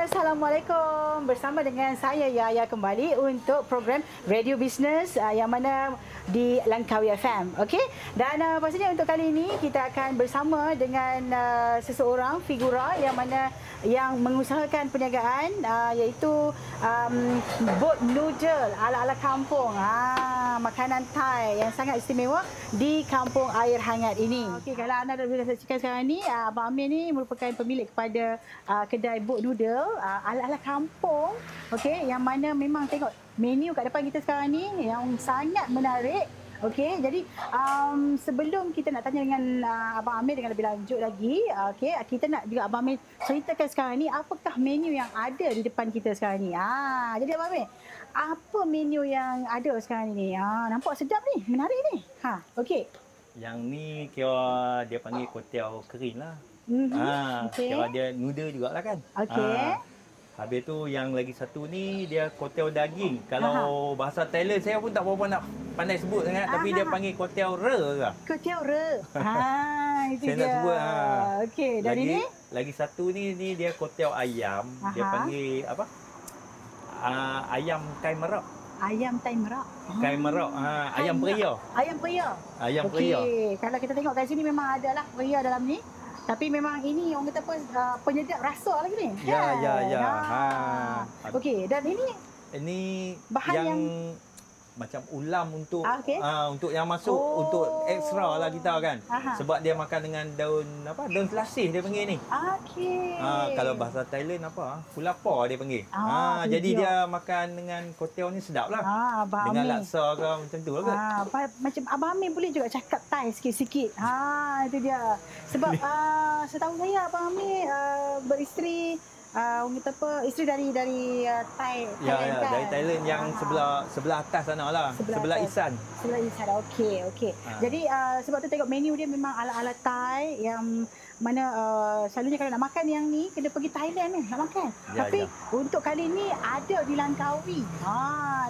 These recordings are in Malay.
Assalamualaikum. Bersama dengan saya Yaya kembali untuk program Radio Business yang mana di Langkawi FM. Okey. Dan pastinya untuk kali ini kita akan bersama dengan seseorang figura yang mengusahakan perniagaan iaitu boat noodle ala-ala kampung. Makanan Thai yang sangat istimewa di Kampung Air Hangat ini. Okey, kalau anda dah boleh saksikan sekarang ni, Abang Amir ni merupakan pemilik kepada kedai boat noodle ala-ala kampung. Okey, yang mana memang tengok menu kat depan kita sekarang ni yang sangat menarik. Okey, jadi sebelum kita nak tanya dengan Abang Amir dengan lebih lanjut lagi, okey, kita nak juga Abang Amir ceritakan sekarang ni apakah menu yang ada di depan kita sekarang ni. Jadi Abang Amir, apa menu yang ada sekarang ni? Nampak sedap ni, menarik ni. Okey. Yang ni kira dia panggil kuetiau kering lah. Okay. Kira dia noodle jugalah kan. Okey. Habis tu yang lagi satu ni dia kuetiau daging. Kalau bahasa Thailand saya pun tak berapa nak pandai sebut sangat, tapi dia panggil kuetiau re ke. Kuetiau re. Itu saya dia. nak sebut. Okey, dan ini lagi satu ni dia kuetiau ayam. Dia panggil apa? Ayam kai merak. Ayam Thai merak. Kai merak. Ayam peria. Ayam peria. Ayam peria. Okey, kalau kita tengok kat sini memang ada lah peria dalam ni. Tapi memang ini orang kata apa, penyedap rasa lagi ni. Ya. Okey, dan ini bahan yang macam ulam untuk untuk yang masuk untuk ekstra lah kita kan. Sebab dia makan dengan daun daun selasih dia panggil ni. Okey. Kalau bahasa Thailand apa? Kulapa dia panggil. Jadi dia makan dengan kuetiau ni sedap lah. Dengan laksa ke macam tu lah. Macam Abang Amir boleh juga cakap Thai sikit-sikit. Itu dia. Sebab setahu saya Abang Amir beristeri orang kata apa, isteri dari Thailand kan? Dari Thailand yang sebelah atas sana lah, sebelah Isan. Sebelah Isan. Okey. Jadi sebab tu tengok menu dia memang ala-ala Thai yang mana selalunya kalau nak makan yang ni kena pergi Thailand ni nak makan. Tapi untuk kali ni ada di Langkawi.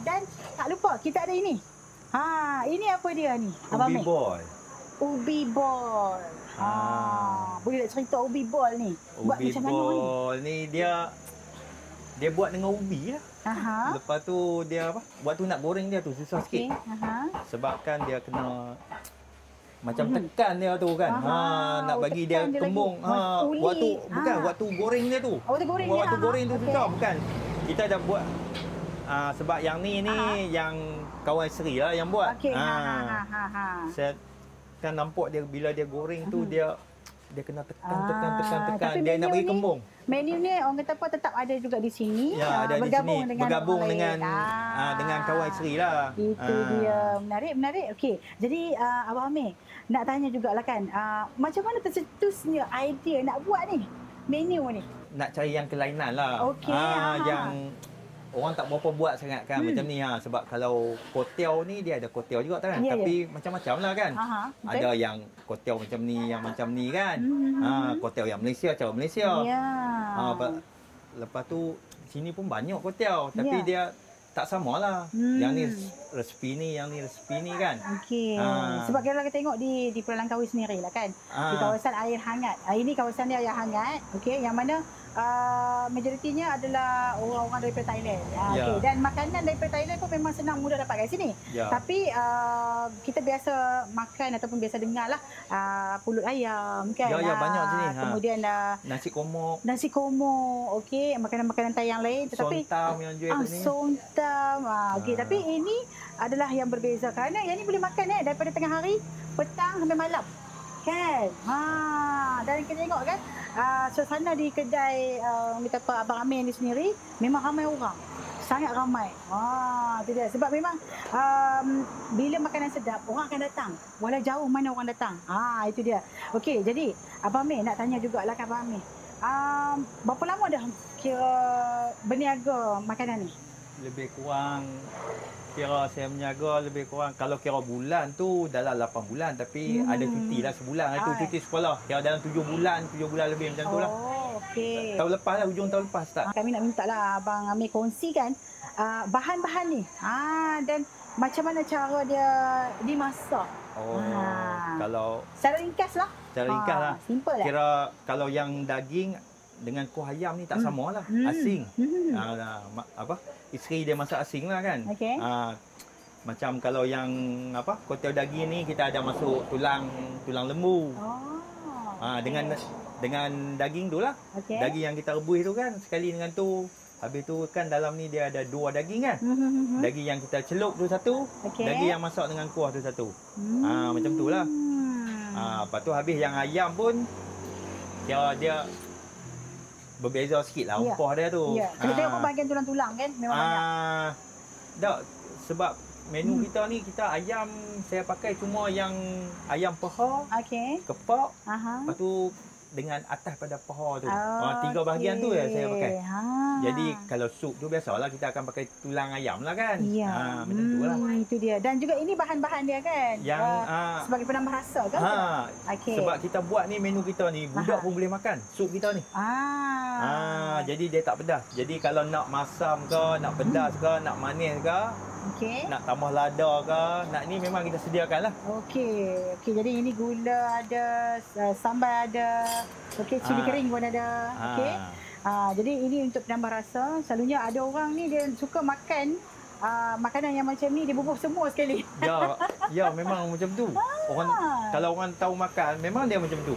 Dan tak lupa kita ada ini. Ini apa dia ni? Ubi ball. Ubi ball. Boleh tak cerita ubi ball ni? Buat Ubi macam mana ni? Ball ni dia buat dengan ubi lah. Lepas tu dia waktu nak goreng dia tu susah sikit. Sebabkan dia kena macam tekan dia tu kan. Nak bagi dia kembung. Waktu goreng dia tu. Waktu goreng tu susah bukan. Kita dah buat sebab yang ni yang kawan Seri lah yang buat. Saya kan nampak dia bila dia goreng tu dia kena tekan dia nak bagi kembung. Menu ni orang kata apa tetap ada juga di sini. Ada bergabung dengan kawan Seri lah. Itu dia, menarik. Okey. Jadi Abang Amir nak tanya jugalah kan, macam mana tercetusnya idea nak buat ni menu ni? Nak cari yang kelainan lah. Okey. Yang orang tak berapa buat sangat kan macam ni sebab kalau kuetiau ni dia ada kuetiau juga kan, tapi macam-macam lah kan. Ada yang kuetiau macam ni kan. Kuetiau yang Malaysia, cara Malaysia. Lepas tu sini pun banyak kuetiau tapi dia tak samalah. Yang ni resepi ni, yang ni resepi ni kan. Okey. Sebab kalau kita tengok di Pulau Langkawi sendiri lah kan. Di kawasan air hangat. Ini kawasan dia air hangat. Okey, yang mana majoritinya adalah orang-orang daripada Thailand. Okay. Dan makanan daripada Thailand pun memang senang mudah dapat kat sini. Tapi kita biasa makan ataupun biasa dengar lah pulut ayam kan. Banyak sini. Kemudian nasi komok. Okey, makanan-makanan Thai yang lain. Tetapi sontam yang jual kat sini. Sontam. Okey, tapi ini adalah yang berbeza kerana yang ni boleh makan daripada tengah hari, petang sampai malam. Kan? Dan kita tengok kan suasana di kedai kita Abang Amir ni sendiri memang ramai orang. Sangat ramai. Itu dia. Sebab memang bila makanan sedap orang akan datang. Walau jauh mana orang datang. Itu dia. Okey, jadi Abang Amir nak tanya jugalah kan Abang Amir. Berapa lama dah kira berniaga makanan ni? Lebih kurang kira saya berniaga lebih kurang kalau kira bulan tu dalam 8 bulan tapi ada cuti lah sebulan itu cuti sekolah kira dalam 7 bulan lebih macam tu lah. Okey. Tahun lepas lah, hujung tahun lepas tak. Kami nak minta lah Abang Amir kongsikan bahan-bahan ni. Dan macam mana cara dia dimasak. Kalau secara ringkas lah. Secara ringkas lah. Simple lah. Kira kalau yang daging dengan kuah ayam ni tak sama lah. Asing. Isteri dia masak asing lah kan. Okay. Macam kalau yang kotel daging ni kita ada masuk tulang lembu. Dengan daging tu lah. Okay. Daging yang kita rebus tu kan, sekali dengan tu. Habis tu kan dalam ni dia ada 2 daging kan. Daging yang kita celup tu satu, daging yang masak dengan kuah tu satu. Macam tu lah. Lepas tu habis yang ayam pun dia berbeza sikit lah rempah dia tu. Kita tengok bahagian tulang-tulang kan memang banyak. Tak, sebab menu kita ni kita ayam saya pakai cuma yang ayam paha, kepak, lepas tu dengan atas pada paha tu. 3 bahagian tu ya saya pakai. Jadi kalau sup tu biasalah kita akan pakai tulang ayam lah kan. Macam tu lah. Itu dia. Dan juga ini bahan-bahan dia kan. Yang sebagai penambah rasa kan? Sebab kita buat ni menu kita ni budak pun boleh makan sup kita ni. Jadi dia tak pedas. Jadi kalau nak masam ke, nak pedas ke, nak manis ke, nak tambah lada ke, nak ni memang kita sediakan lah. Okey, jadi ini gula ada, sambal ada, cili kering pun ada. Jadi ini untuk penambah rasa. Selalunya ada orang ni dia suka makan makanan yang macam ni dia bubuh semua sekali. Ya memang macam tu. Kalau orang tahu makan memang dia macam tu.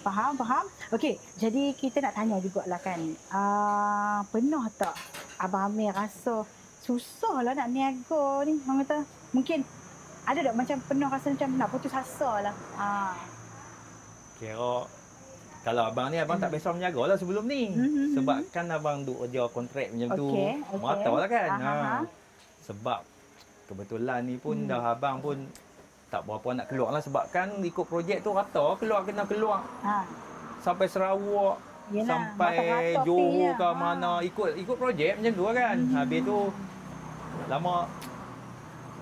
Faham. Okey, jadi kita nak tanya jugalah kan. Pernah tak Abang Amir rasa susah lah nak niaga ni? Orang kata mungkin ada tak macam pernah rasa macam nak putus asa lah? Kira kalau abang ni abang tak biasa menjaga lah sebelum ni. Sebab kan abang duk kerja kontrak macam tu. Merata lah kan. Sebab kebetulan ni pun dah abang pun tak berapa nak keluar lah. Sebab kan ikut projek tu rata kena keluar. Sampai Sarawak. Sampai Johor ke mana. Ikut projek macam tu kan. Habis tu lama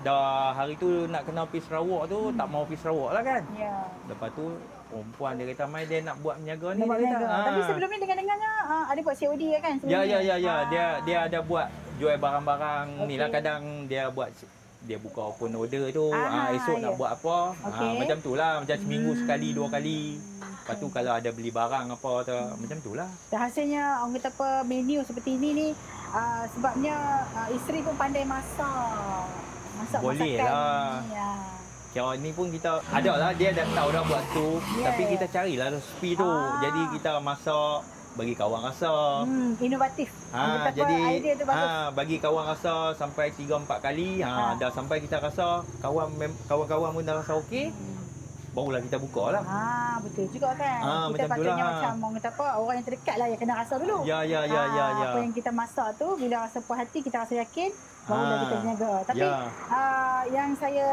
dah hari tu nak kena pergi Sarawak tu tak mau pergi Sarawak lah kan. Lepas tu perempuan dia kata mai dia nak buat menjaga ni. Tapi sebelum ni dengar-dengarnya ada buat COD kan? Ya. Dia ada buat jual barang-barang ni lah. Kadang dia buka open order tu. Esok nak buat apa. Macam tu lah. Macam seminggu sekali, 2 kali. Lepas tu kalau ada beli barang apa tu. Macam tu lah. Dan hasilnya orang kata apa menu seperti ini ni. Sebabnya isteri pun pandai masak. Boleh lah. Kira ni pun kita ada lah, dia dah tahu dah buat sup. Tapi kita carilah resepi tu. Jadi kita masak bagi kawan rasa. Inovatif. Jadi idea tu bagus. bagi kawan rasa sampai 3-4 kali. Dah sampai kita rasa kawan-kawan pun dah rasa okey. Barulah kita buka lah. Betul juga kan. Kita patutnya macam orang kata apa, orang yang terdekat lah yang kena rasa dulu. Ya. Apa yang kita masak tu, bila rasa puas hati, kita rasa yakin, barulah kita berniaga. Tapi yang saya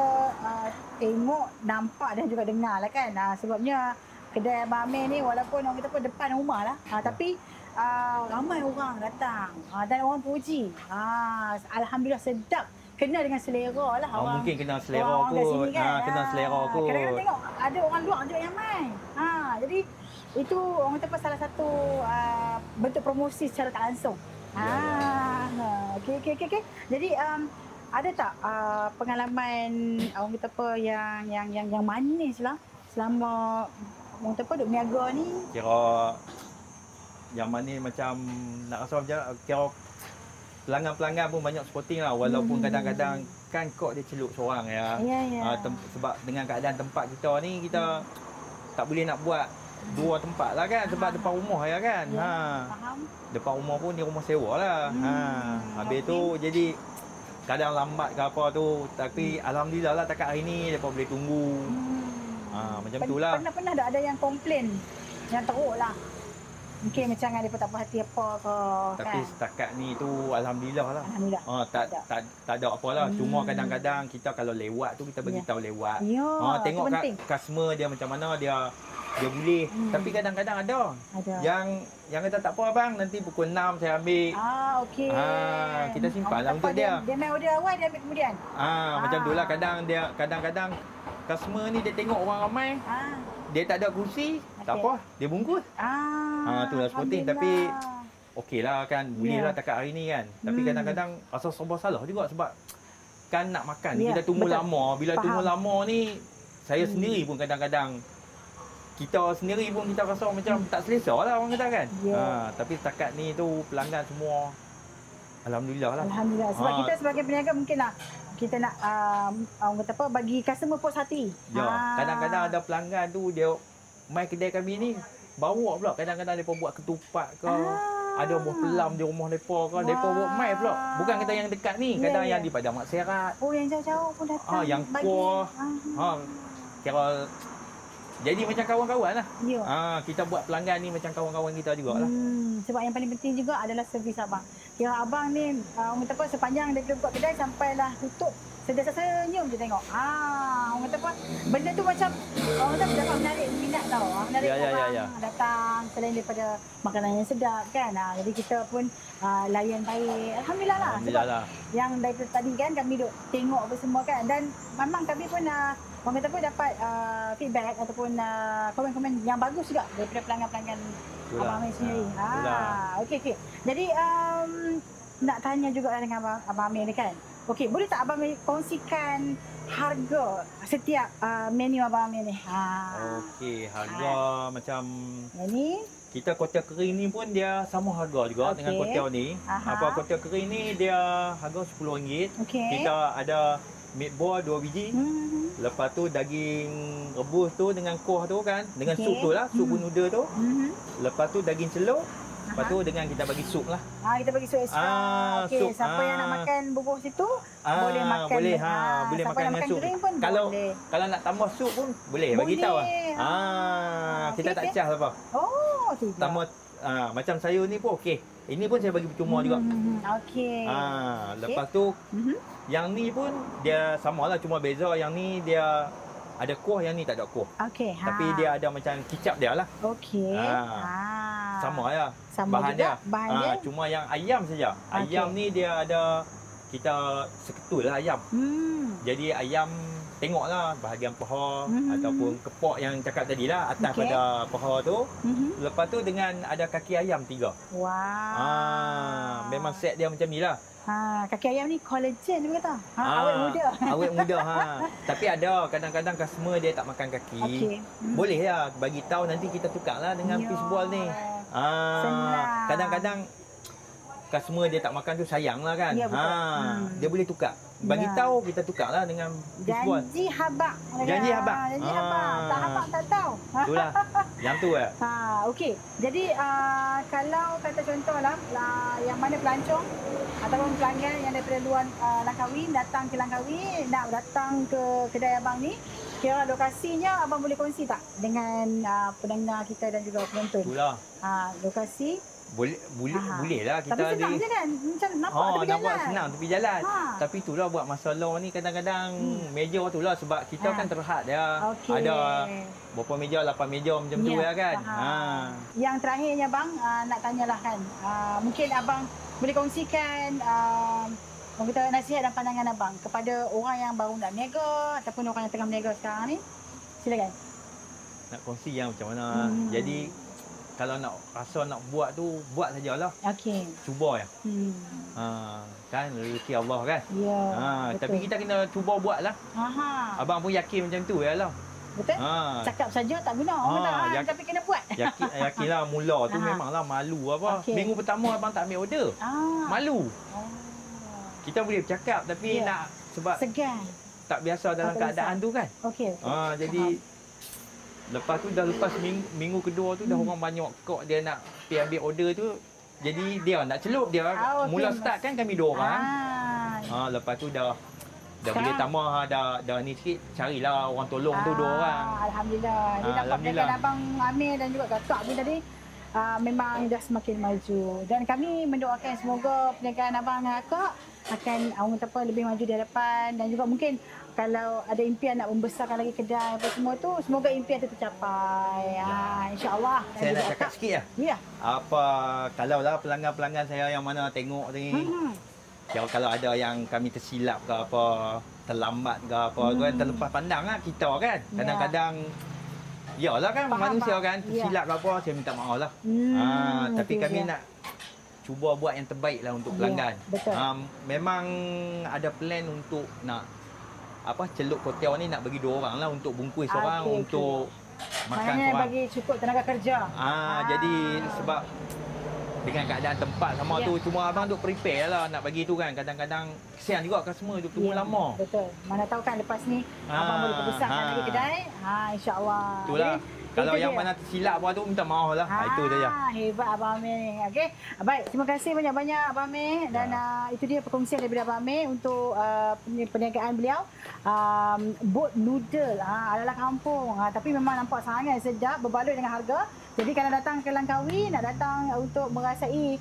tengok, nampak dan juga dengar lah kan. Sebabnya kedai Abang Amir ni walaupun orang kata apa depan rumah lah. Tapi ramai orang datang dan orang puji. Alhamdulillah sedap. Kena dengan selera lah orang. Mungkin kena selera kot. Kan? Kena selera kot. Kadang-kadang tengok ada orang luar juga yang main. Jadi itu orang kata apa salah satu bentuk promosi secara tak langsung. Okey. Jadi ada tak pengalaman orang kata apa yang manis lah selama orang kata apa duk berniaga ni? Kira yang manis macam nak rasa macam kira pelanggan-pelanggan pun banyak supporting lah. Walaupun kadang-kadang kan kok dia celup seorang ya. Sebab dengan keadaan tempat kita ni kita tak boleh nak buat 2 tempat lah kan. Sebab depan rumah ya kan. Faham. Depan rumah pun ni rumah sewa lah. Habis tu jadi kadang lambat ke apa tu. Tapi alhamdulillah lah takat hari ni mereka boleh tunggu. Macam tu lah. Pernah tak ada yang komplain yang teruk lah? Mungkin macam ada tak puas hati apa ke. Tapi setakat ni tu alhamdulillah lah. Tak ada apalah. Cuma kadang-kadang kita kalau lewat tu kita bagi tahu lewat. Tengok customer dia macam mana dia boleh. Tapi kadang-kadang ada. Yang kata tak apa abang, nanti pukul 6 saya ambil. Okey. Kita simpan lah untuk dia. Dia main order awal dia ambil kemudian. Macam tu lah kadang-kadang customer ni dia tengok orang ramai. Dia tak ada kursi, tak apa, dia bungkus. Tu lah sporting. Tapi okey lah kan, boleh lah takat hari ni kan. Tapi kadang-kadang rasa serba salah juga sebab kan nak makan ni kita tunggu lama. Bila tunggu lama ni, saya sendiri pun kadang-kadang kita sendiri pun kita rasa macam tak selesa lah orang kata kan. Tapi setakat ni tu pelanggan semua alhamdulillah lah. Alhamdulillah. Sebab kita sebagai peniaga mungkin lah kita nak orang kata apa, bagi customer puas hati. Kadang-kadang ada pelanggan tu dia mai kedai kami ni bawa pula, kadang-kadang depa buat ketupat ke, ada buah pelam di rumah depa ke, depa bawa mai pula. Bukan kata yang dekat ni, kadang yang di Padang Mak Serat. Oh, yang jauh-jauh pun datang. Yang kuah. Kira jadi macam kawan-kawan lah. Kita buat pelanggan ni macam kawan-kawan kita jugalah. Sebab yang paling penting juga adalah servis abang. Kira abang ni orang kata apa, sepanjang dia buka kedai sampailah tutup, sentiasa senyum je tengok. Orang kata apa, benda tu macam orang kata dapat menarik minat tau. Menarik orang datang selain daripada makanan yang sedap kan. Jadi kita pun layan baik. Alhamdulillah lah. Sebab yang daripada tadi kan kami duk tengok apa semua kan. Dan memang kami pun orang kata apa dapat feedback ataupun komen-komen yang bagus juga daripada pelanggan-pelanggan abang Amir sendiri. Okey. Jadi nak tanya juga dengan abang Amir ni kan. Okey, boleh tak abang Amir kongsikan harga setiap menu abang Amir ni? Okey, harga macam ni kita kotel kering ni pun dia sama harga juga dengan kotel ni. Kotel kering ni dia harga RM10. Kita ada meatball 2 biji. Lepas tu daging rebus tu dengan kuah tu kan, dengan sup tu lah, sup noodle tu. Lepas tu daging celur. Lepas tu dengan kita bagi sup lah. Kita bagi sup extra. Okey, siapa yang nak makan bubur situ boleh makan. Boleh boleh makan dengan sup. Kalau nak tambah sup pun boleh, bagi tahu lah. Kita tak cas apa. Tidak. Tambah macam sayur ni pun okey. Ini pun saya bagi percuma juga. Okey. Lepas tu yang ni pun dia samalah, cuma beza yang ni dia ada kuah, yang ni tak ada kuah. Tapi dia ada macam kicap dia lah. Sama ya. Bahan dia. Cuma yang ayam saja. Ayam ni dia ada, kita seketul lah ayam. Jadi ayam tengoklah bahagian paha ataupun kepok yang cakap tadi lah, atas pada paha tu. Lepas tu dengan ada kaki ayam 3. Memang set dia macam ni lah. Kaki ayam ni collagen dia kata. Awet muda. Awet muda. Tapi ada kadang-kadang customer dia tak makan kaki. Boleh lah bagi tahu, nanti kita tukarlah dengan fishball ni. Kadang-kadang customer dia tak makan tu sayang lah kan. Dia boleh tukar. Bagi tahu kita tukarlah dengan fishball. Janji habaq. Janji habaq. Tak habaq tak tahu. Itulah. Yang tu lah. Okey. Jadi kalau kata contohlah yang mana pelancong ataupun pelanggan yang daripada luar Langkawi datang ke Langkawi, nak datang ke kedai abang ni, kira lokasinya abang boleh kongsi tak dengan pendengar kita dan juga penonton? Itulah. Lokasi boleh lah kita. Tapi senang je kan? Macam nampak tepi jalan. Nampak senang tepi jalan. Tapi itulah buat masalah ni kadang-kadang meja tu lah, sebab kita kan terhad dia. Ada berapa meja, 8 meja macam tu ya kan. Yang terakhirnya bang, nak tanyalah kan. Mungkin abang boleh kongsikan orang kata nasihat dan pandangan abang kepada orang yang baru nak berniaga ataupun orang yang tengah berniaga sekarang ni. Silakan. Nak kongsi yang macam mana. Jadi kalau nak rasa nak buat tu, buat sajalah. Cuba ya. Kan rezeki Allah kan. Tapi kita kena cuba buat lah. Abang pun yakin macam tu ya lah. Betul? Cakap saja tak guna. Orang tapi kena buat. Yakinlah mula tu memanglah malu apa. Minggu pertama abang tak ambil order. Malu. Kita boleh bercakap tapi nak, sebab segan, tak biasa dalam keadaan tu kan. Jadi lepas tu dah lepas minggu kedua tu dah orang banyak kok dia nak pergi ambil order tu. Jadi dia nak celup dia. Mula start kan kami 2 orang. Lepas tu dah boleh tambah dah ni sikit, carilah orang tolong tu 2 orang. Alhamdulillah. Dia dapat dengan abang Amir dan juga kakak pun tadi memang dah semakin maju. Dan kami mendoakan semoga perniagaan abang dan kakak akan orang kata apa, lebih maju di hadapan, dan juga mungkin kalau ada impian nak membesarkan lagi kedai apa semua tu, semoga impian tu tercapai. InsyaAllah. Saya nak cakap sikit lah. Ya. Kalau lah pelanggan-pelanggan saya yang mana tengok ni, kalau ada yang kami tersilap ke apa, terlambat ke apa, kan terlepas pandang lah kita kan. Kadang-kadang yalah kan, manusia kan tersilap ke apa, saya minta maaf lah. Tapi kami nak cuba buat yang terbaik lah untuk pelanggan. Memang ada plan untuk nak celup kotel ni nak bagi 2 orang lah, untuk bungkus orang, untuk makan maknanya seorang. bagi cukup tenaga kerja. Jadi sebab dengan keadaan tempat sama tu cuma abang duk prepare lah nak bagi tu kan. Kadang-kadang kesian juga customer duk tunggu lama. Betul. Mana tahu kan lepas ni abang boleh perbesarkan lagi kedai. InsyaAllah. Itulah. Kalau yang mana tersilap buat tu minta maaf lah. Itu saja. Hebat Abang Amir ni. Okey. Baik, terima kasih banyak-banyak Abang Amir dan itu dia perkongsian daripada Abang Amir untuk perniagaan beliau. Boat noodle adalah kampung. Tapi memang nampak sangat sedap, berbaloi dengan harga. Jadi kalau datang ke Langkawi, nak datang untuk merasai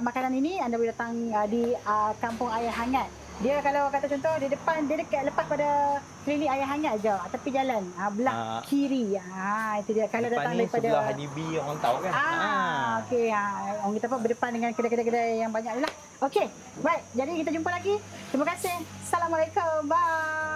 makanan ini, anda boleh datang di Kampung Ayah Hangat. Dia kalau kata contoh di depan, dia dekat lepas pada klinik Ayah Hangat je, tepi jalan, belah kiri. Itu dia kalau depan datang ni daripada sebelah Hanibi orang tahu kan. Okey, orang kita apa berdepan dengan kedai-kedai yang banyak ni lah. Okey, baik. Jadi kita jumpa lagi. Terima kasih. Assalamualaikum. Bye.